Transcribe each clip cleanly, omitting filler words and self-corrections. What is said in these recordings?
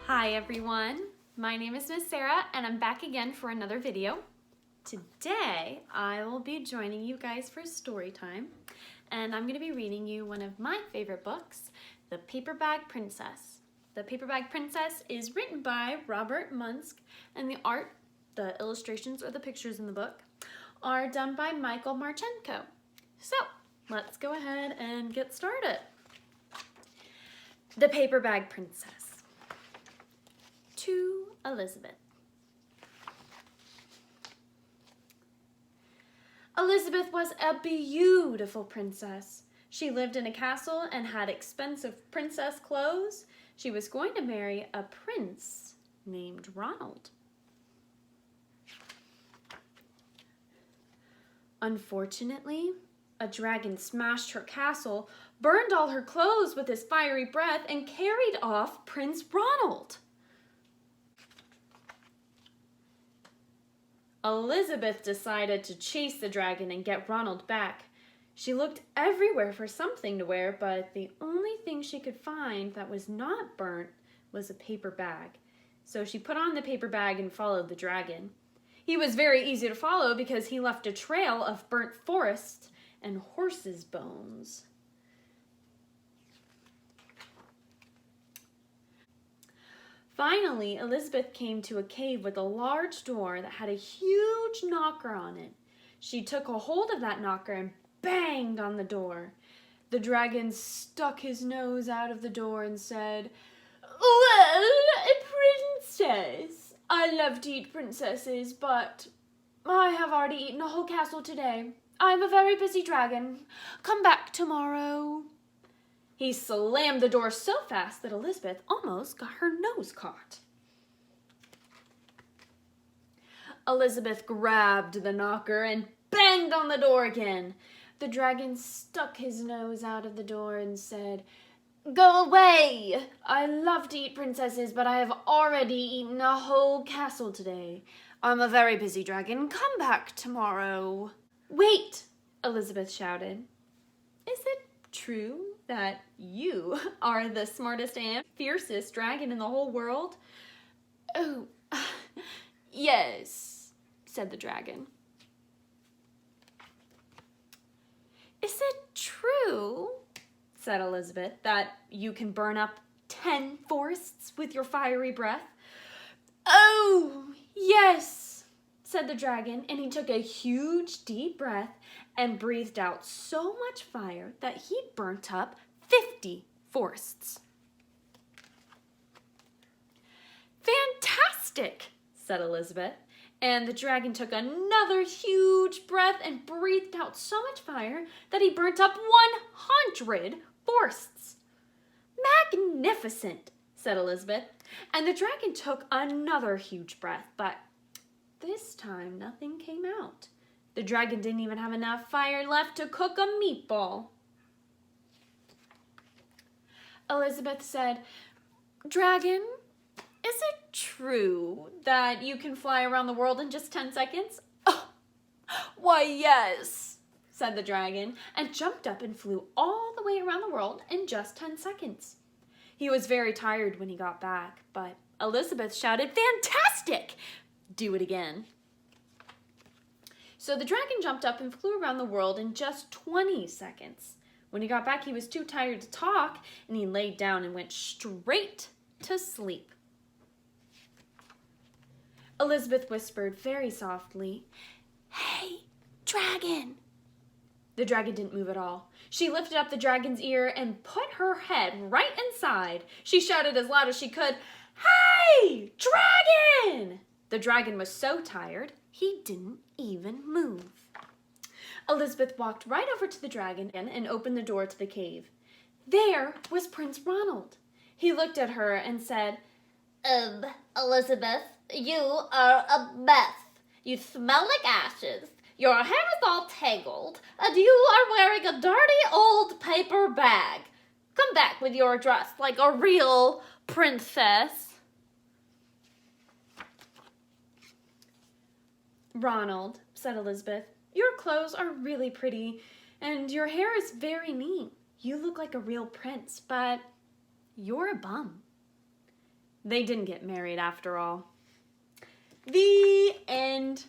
Hi everyone, my name is Miss Sara and I'm back again for another video. Today I will be joining you guys for story time and I'm going to be reading you one of my favorite books, The Paper Bag Princess. The Paper Bag Princess is written by Robert Munsch and the art, the illustrations or the pictures in the book, are done by Michael Marchenko. So let's go ahead and get started. The Paper Bag Princess. To Elizabeth. Elizabeth was a beautiful princess. She lived in a castle and had expensive princess clothes. She was going to marry a prince named Ronald. Unfortunately, a dragon smashed her castle, burned all her clothes with his fiery breath, and carried off Prince Ronald. Elizabeth decided to chase the dragon and get Ronald back. She looked everywhere for something to wear, but the only thing she could find that was not burnt was a paper bag. So she put on the paper bag and followed the dragon. He was very easy to follow because he left a trail of burnt forest and horses' bones. Finally, Elizabeth came to a cave with a large door that had a huge knocker on it. She took a hold of that knocker and banged on the door. The dragon stuck his nose out of the door and said, "Well, a princess. I love to eat princesses, but I have already eaten a whole castle today. I'm a very busy dragon. Come back tomorrow." He slammed the door so fast that Elizabeth almost got her nose caught. Elizabeth grabbed the knocker and banged on the door again. The dragon stuck his nose out of the door and said, "Go away! I love to eat princesses, but I have already eaten a whole castle today. I'm a very busy dragon. Come back tomorrow." "Wait!" Elizabeth shouted. "Is it true that you are the smartest and fiercest dragon in the whole world?" "Oh, yes," said the dragon. "Is it true," said Elizabeth, "that you can burn up 10 forests with your fiery breath?" "Oh, yes," said the dragon, and he took a huge deep breath and breathed out so much fire that he burnt up 50 forests. "Fantastic," said Elizabeth, and the dragon took another huge breath and breathed out so much fire that he burnt up 100 forests. "Magnificent," said Elizabeth, and the dragon took another huge breath, but this time nothing came out. The dragon didn't even have enough fire left to cook a meatball. Elizabeth said, "Dragon, is it true that you can fly around the world in just 10 seconds? "Oh, why, yes," said the dragon, and jumped up and flew all the way around the world in just 10 seconds. He was very tired when he got back, but Elizabeth shouted, "Fantastic! Do it again." So the dragon jumped up and flew around the world in just 20 seconds. When he got back, he was too tired to talk, and he laid down and went straight to sleep. Elizabeth whispered very softly, "Hey, dragon." The dragon didn't move at all. She lifted up the dragon's ear and put her head right inside. She shouted as loud as she could, "Hey, dragon!" The dragon was so tired, he didn't even move. Elizabeth walked right over to the dragon and opened the door to the cave. There was Prince Ronald. He looked at her and said, Elizabeth, you are a mess. You smell like ashes. Your hair is all tangled, and you are wearing a dirty old paper bag. Come back with your dress like a real princess." "Ronald," said Elizabeth, "your clothes are really pretty, and your hair is very neat. You look like a real prince, but you're a bum." They didn't get married after all. The end.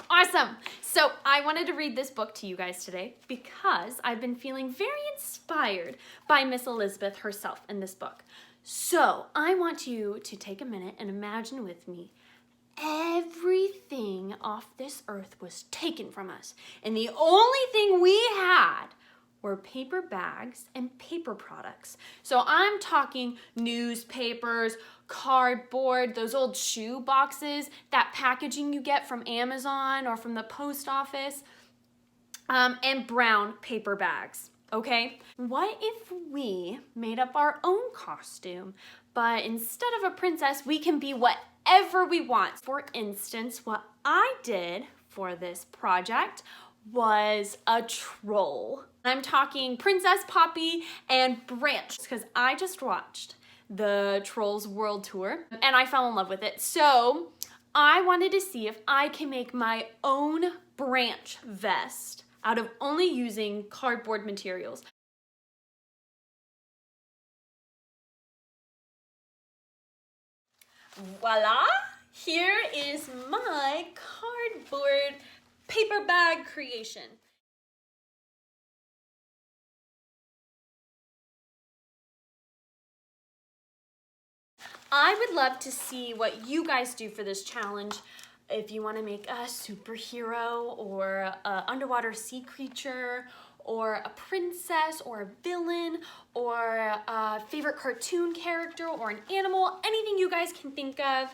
Awesome. So I wanted to read this book to you guys today because I've been feeling very inspired by Miss Elizabeth herself in this book. So I want you to take a minute and imagine with me everything off this earth was taken from us. And the only thing we had were paper bags and paper products. So I'm talking newspapers, cardboard, those old shoe boxes, that packaging you get from Amazon or from the post office, and brown paper bags, okay? What if we made up our own costume, but instead of a princess, we can be whatever we want? For instance, what I did for this project was a troll. I'm talking Princess Poppy and Branch because I just watched the Trolls World Tour and I fell in love with it. So I wanted to see if I can make my own Branch vest out of only using cardboard materials. Voila! Here is my cardboard paper bag creation. I would love to see what you guys do for this challenge. If you want to make a superhero or an underwater sea creature or a princess or a villain or a favorite cartoon character or an animal, anything you guys can think of.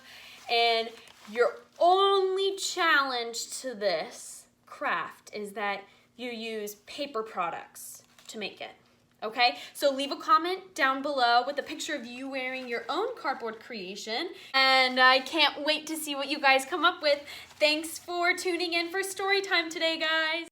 And your only challenge to this craft is that you use paper products to make it. Okay, so leave a comment down below with a picture of you wearing your own cardboard creation. And I can't wait to see what you guys come up with. Thanks for tuning in for story time today, guys.